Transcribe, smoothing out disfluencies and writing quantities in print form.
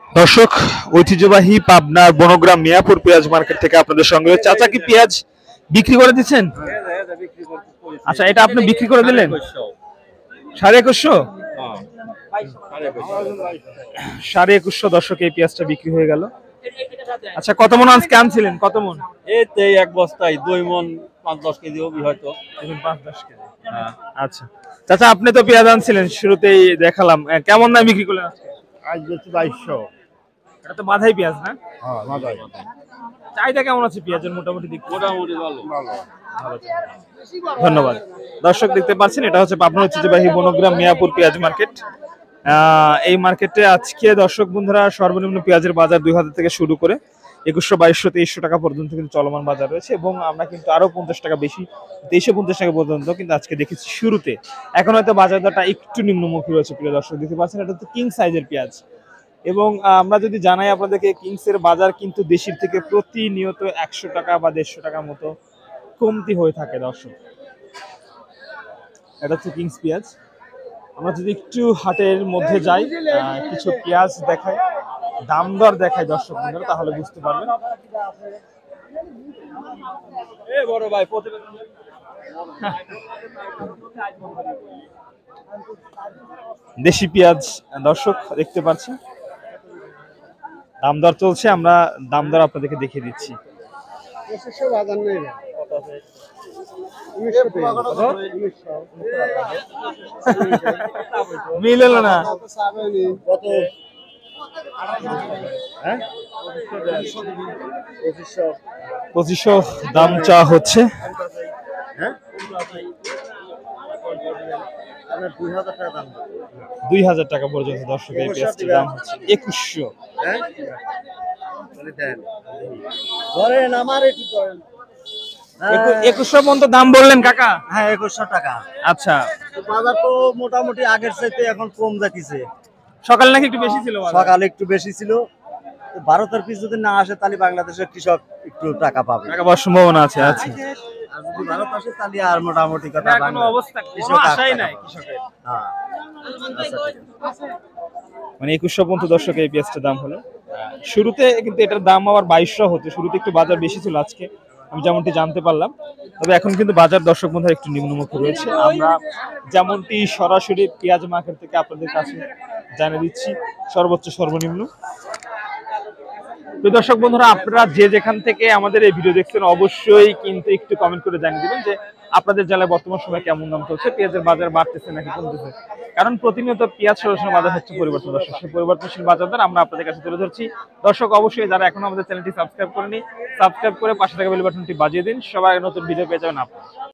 দর্শক, ঐতিহ্যবাহী পাবনার বনগ্রাম মিয়াপুর পেঁয়াজ মার্কেট থেকে আপনাদের সঙ্গে চাচা কি পেঁয়াজ বিক্রি করে দিচ্ছেন? আচ্ছা, এটা আপনি বিক্রি করে দিলেন 2150। 2150 দর্শক, এই পেঁয়াজটা বিক্রি হয়ে গেল। আচ্ছা, কত মন আজকে আনছিলেন? কত মন? এই এক বস্তায় 2 মণ 5-10 কেজি হবে হয়তো। 5-10 কেজি। আচ্ছা চাচা, আপনি তো পেঁয়াজ আনছিলেন, শুরুতেই দেখালাম। কেমন দাম বিক্রি করলেন আজকে? আজ হচ্ছে 2200। এটা তো মাথায় পেঁয়াজ না? হ্যাঁ, মাথায়। চাহিদা কেমন আছে পেঁয়াজের মোটামুটি দিক? মোটামুটি ভালো। ধন্যবাদ। দর্শক, দেখতে পাচ্ছেন এটা হচ্ছে পাবনা ঐতিহ্যবাহী বনগ্রাম মিয়াপুর পেঁয়াজ মার্কেট। এই মার্কেটে আজকে দর্শক বন্ধুরা সর্বনিম্ন পেঁয়াজের বাজার 2000 থেকে শুরু করে 2100, 2200, 2300 টাকা পর্যন্ত কিন্তু চলমান বাজার রয়েছে, এবং আমরা কিন্তু আরো 50 টাকা বেশি, 2350 টাকা পর্যন্ত কিন্তু আজকে দেখেছি শুরুতে। এখন হয়তো বাজার দরটা একটু নিম্নমুখী রয়েছে। প্রিয় দর্শক, দেখতে পাচ্ছেন এটা হচ্ছে কিং সাইজের পেঁয়াজ, এবং আমরা যদি জানাই আপনাদেরকে, কিংসের বাজার কিন্তু দেশির থেকে প্রতিনিয়ত 100 টাকা বা 150 টাকার মতো কমতি হয়ে থাকে। দর্শক, এটা হচ্ছে কিংস পেঁয়াজ। আমরা যদি একটু হাটের মধ্যে যাই, কিছু পেঁয়াজ দেখাই, দাম দর দেখাই দর্শক বন্ধুরা, তাহলে বুঝতে পারবেন। বড় ভাই, দেশি পেঁয়াজ দর্শক দেখতে পাচ্ছেন, দাম দর চলছে। আমরা দাম দর আপনাদেরকে দেখিয়ে দিচ্ছি। মিলল না। 2500 দাম চা হচ্ছে। 2000 টাকা পর্যন্ত দর্শক, এই পেঁয়াজটির দাম হচ্ছে 2100। 2100 পর্যন্ত দাম বললেন কাকা? হ্যাঁ, 2100 টাকা। আচ্ছা, বাজার তো মোটামুটি আগের চাইতে এখন কম যাচ্ছে। সকালে নাকি একটু বেশি ছিল? সকালে একটু বেশি ছিল। ভারতের পিস যদি না আসে তাহলে বাংলাদেশের কৃষক একটু টাকা পাবে, টাকা পাওয়ার সম্ভাবনা আছে। আচ্ছা, আর যদি ভারত আসে তাহলে আর মোটামুটি কথা কোনো অবস্থা, কোনো আশাই নাই কৃষকের। হ্যাঁ, মানে 2100 পর্যন্ত দর্শক এই পেঁয়াজটার দাম হলো। শুরুতে কিন্তু এটার দাম আবার 2200 হতো, শুরুতে একটু বাজার বেশি ছিল আজকে, আমি যেমনটি জানতে পারলাম। তবে এখন কিন্তু বাজার দর্শক বন্ধুরা একটু নিম্নমুখী রয়েছে। আমরা যেমনটি সরাসরি পেঁয়াজ মার্কেট থেকে আপনাদের কাছে জানিয়ে দিচ্ছি সর্বোচ্চ সর্বনিম্ন। তো দর্শক বন্ধুরা, আপনারা যে যেখান থেকে আমাদের এই ভিডিও দেখছেন, অবশ্যই কিন্তু একটু কমেন্ট করে জানিয়ে দিবেন যে আপনাদের জেলায় বর্তমান সময় কেমন দাম চলছে, পেঁয়াজের বাজার বাড়তেছে নাকি কমতেছে। কারণ প্রতিনিয়ত পেঁয়াজ সরাসরি বাজার হচ্ছে পরিবর্তন। দর্শক, সেই পরিবর্তনশীল বাজার দর আমরা আপনাদের কাছে তুলে ধরছি। দর্শক, অবশ্যই যারা এখনো আমাদের চ্যানেলটি সাবস্ক্রাইব করেনি, সাবস্ক্রাইব করে পাশে থাকা বেল বাটনটি বাজিয়ে দিন, সবাই নতুন ভিডিও পেয়ে যাবেন আপনারা।